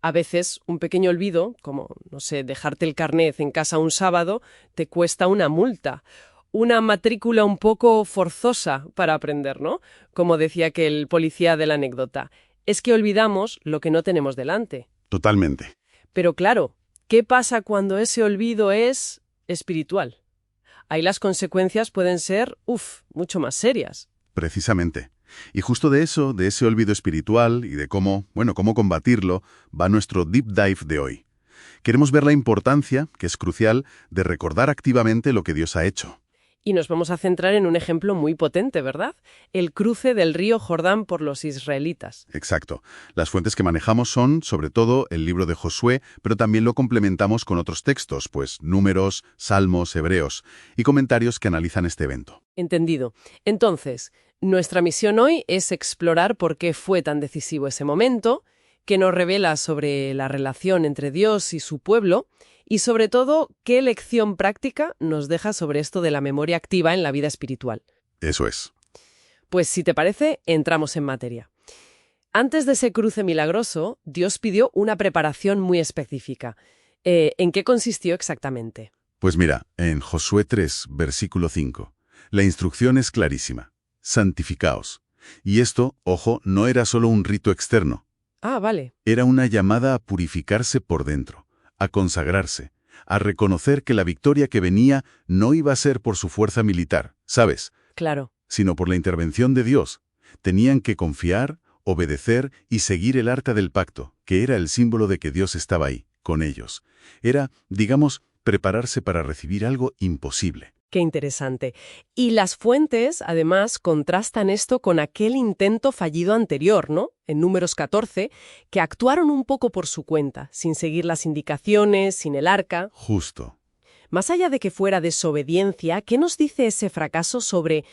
A veces un pequeño olvido, como, no sé, dejarte el carnet en casa un sábado, te cuesta una multa. Una matrícula un poco forzosa para aprender, ¿no? Como decía aquel policía de la anécdota. Es que olvidamos lo que no tenemos delante. Totalmente. Pero claro, ¿qué pasa cuando ese olvido es espiritual? Ahí las consecuencias pueden ser, mucho más serias. Precisamente. Y justo de eso, de ese olvido espiritual y de cómo combatirlo, va nuestro deep dive de hoy. Queremos ver la importancia, que es crucial, de recordar activamente lo que Dios ha hecho. Y nos vamos a centrar en un ejemplo muy potente, ¿verdad? El cruce del río Jordán por los israelitas. Exacto. Las fuentes que manejamos son, sobre todo, el libro de Josué, pero también lo complementamos con otros textos, pues Números, Salmos, Hebreos, y comentarios que analizan este evento. Entendido. Entonces, nuestra misión hoy es explorar por qué fue tan decisivo ese momento, qué nos revela sobre la relación entre Dios y su pueblo, y sobre todo, qué lección práctica nos deja sobre esto de la memoria activa en la vida espiritual. Eso es. Pues si te parece, entramos en materia. Antes de ese cruce milagroso, Dios pidió una preparación muy específica. ¿En qué consistió exactamente? Pues mira, en Josué 3, versículo 5, la instrucción es clarísima. Santificaos. Y esto, ojo, no era solo un rito externo. Ah, vale. Era una llamada a purificarse por dentro, a consagrarse, a reconocer que la victoria que venía no iba a ser por su fuerza militar, ¿sabes? Claro. Sino por la intervención de Dios. Tenían que confiar, obedecer y seguir el arca del pacto, que era el símbolo de que Dios estaba ahí, con ellos. Era, digamos, prepararse para recibir algo imposible. Qué interesante. Y las fuentes, además, contrastan esto con aquel intento fallido anterior, ¿no? En Números 14, que actuaron un poco por su cuenta, sin seguir las indicaciones, sin el arca. Justo. Más allá de que fuera desobediencia, ¿qué nos dice ese fracaso sobre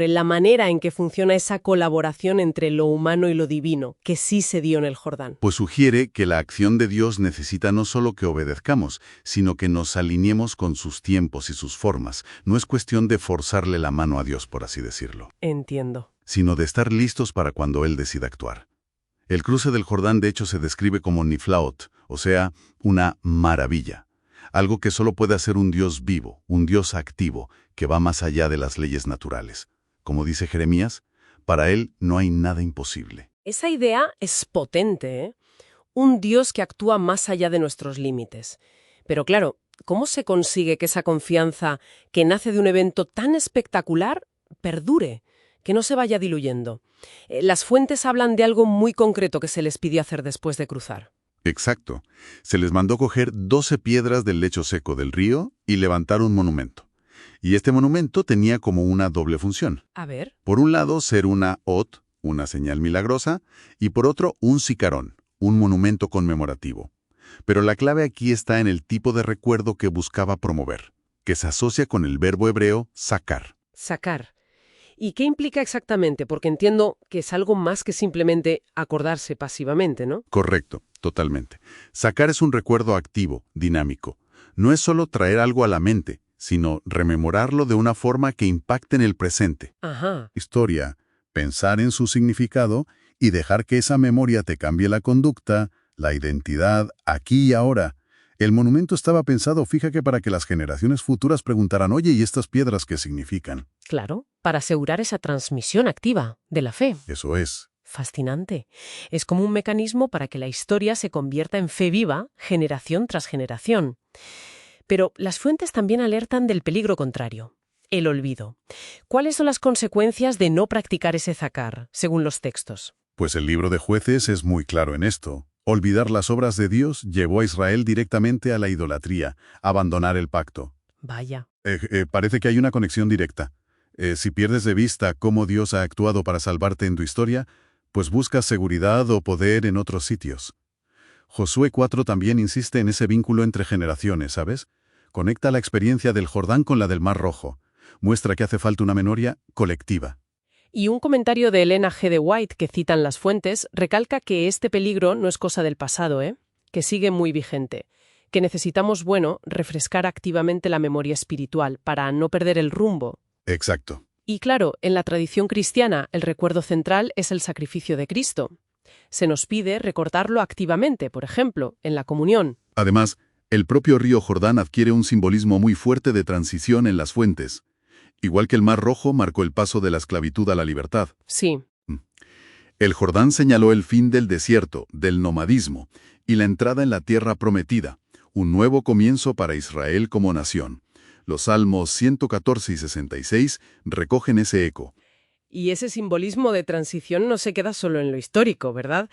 la manera en que funciona esa colaboración entre lo humano y lo divino, que sí se dio en el Jordán? Pues sugiere que la acción de Dios necesita no solo que obedezcamos, sino que nos alineemos con sus tiempos y sus formas. No es cuestión de forzarle la mano a Dios, por así decirlo, Entiendo. sino de estar listos para cuando Él decida actuar. El cruce del Jordán, de hecho, se describe como niflaot, o sea, una maravilla. Algo que solo puede hacer un Dios vivo, un Dios activo, que va más allá de las leyes naturales. Como dice Jeremías, para Él no hay nada imposible. Esa idea es potente, ¿eh? Un Dios que actúa más allá de nuestros límites. Pero claro, ¿cómo se consigue que esa confianza que nace de un evento tan espectacular perdure, que no se vaya diluyendo? Las fuentes hablan de algo muy concreto que se les pidió hacer después de cruzar. Exacto. Se les mandó coger 12 piedras del lecho seco del río y levantar un monumento. Y este monumento tenía como una doble función. A ver. Por un lado, ser una ot, una señal milagrosa, y por otro, un sicarón, un monumento conmemorativo. Pero la clave aquí está en el tipo de recuerdo que buscaba promover, que se asocia con el verbo hebreo sacar. Sacar. ¿Y qué implica exactamente? Porque entiendo que es algo más que simplemente acordarse pasivamente, ¿no? Correcto, totalmente. Sacar es un recuerdo activo, dinámico. No es solo traer algo a la mente, sino rememorarlo de una forma que impacte en el presente. Ajá. Historia, pensar en su significado y dejar que esa memoria te cambie la conducta, la identidad, aquí y ahora. El monumento estaba pensado, fíjate, para que las generaciones futuras preguntaran, oye, ¿y estas piedras qué significan? Claro, para asegurar esa transmisión activa de la fe. Eso es. Fascinante. Es como un mecanismo para que la historia se convierta en fe viva, generación tras generación. Pero las fuentes también alertan del peligro contrario, el olvido. ¿Cuáles son las consecuencias de no practicar ese zacar, según los textos? Pues el libro de Jueces es muy claro en esto. Olvidar las obras de Dios llevó a Israel directamente a la idolatría, a abandonar el pacto. Vaya. Parece que hay una conexión directa. Si pierdes de vista cómo Dios ha actuado para salvarte en tu historia, pues buscas seguridad o poder en otros sitios. Josué 4 también insiste en ese vínculo entre generaciones, ¿sabes? Conecta la experiencia del Jordán con la del Mar Rojo. Muestra que hace falta una memoria colectiva. Y un comentario de Elena G. de White, que citan las fuentes, recalca que este peligro no es cosa del pasado, que sigue muy vigente, que necesitamos, refrescar activamente la memoria espiritual para no perder el rumbo. Exacto. Y claro, en la tradición cristiana, el recuerdo central es el sacrificio de Cristo. Se nos pide recordarlo activamente, por ejemplo, en la comunión. Además, el propio río Jordán adquiere un simbolismo muy fuerte de transición en las fuentes. Igual que el Mar Rojo marcó el paso de la esclavitud a la libertad. Sí. El Jordán señaló el fin del desierto, del nomadismo, y la entrada en la tierra prometida, un nuevo comienzo para Israel como nación. Los Salmos 114 y 66 recogen ese eco. Y ese simbolismo de transición no se queda solo en lo histórico, ¿verdad?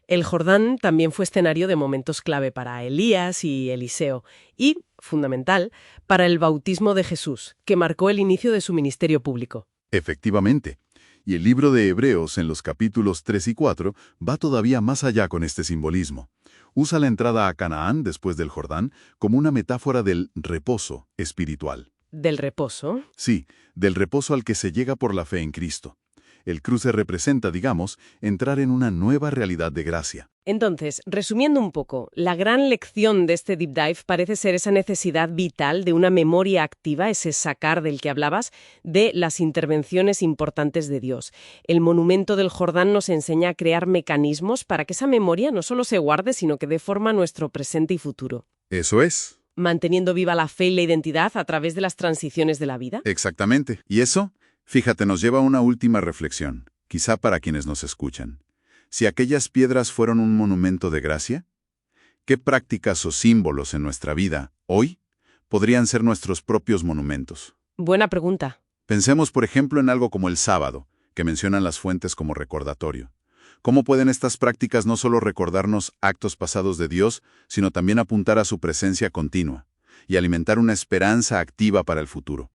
El Jordán también fue escenario de momentos clave para Elías y Eliseo, y, fundamental, para el bautismo de Jesús, que marcó el inicio de su ministerio público. Efectivamente. Y el libro de Hebreos, en los capítulos 3 y 4, va todavía más allá con este simbolismo. Usa la entrada a Canaán, después del Jordán, como una metáfora del reposo espiritual. ¿Del reposo? Sí, del reposo al que se llega por la fe en Cristo. El cruce representa, digamos, entrar en una nueva realidad de gracia. Entonces, resumiendo un poco, la gran lección de este deep dive parece ser esa necesidad vital de una memoria activa, ese sacar del que hablabas, de las intervenciones importantes de Dios. El monumento del Jordán nos enseña a crear mecanismos para que esa memoria no solo se guarde, sino que dé forma a nuestro presente y futuro. Eso es. Manteniendo viva la fe y la identidad a través de las transiciones de la vida. Exactamente. ¿Y eso? Fíjate, nos lleva a una última reflexión, quizá para quienes nos escuchan. Si aquellas piedras fueron un monumento de gracia, ¿qué prácticas o símbolos en nuestra vida, hoy, podrían ser nuestros propios monumentos? Buena pregunta. Pensemos, por ejemplo, en algo como el sábado, que mencionan las fuentes como recordatorio. ¿Cómo pueden estas prácticas no solo recordarnos actos pasados de Dios, sino también apuntar a su presencia continua y alimentar una esperanza activa para el futuro?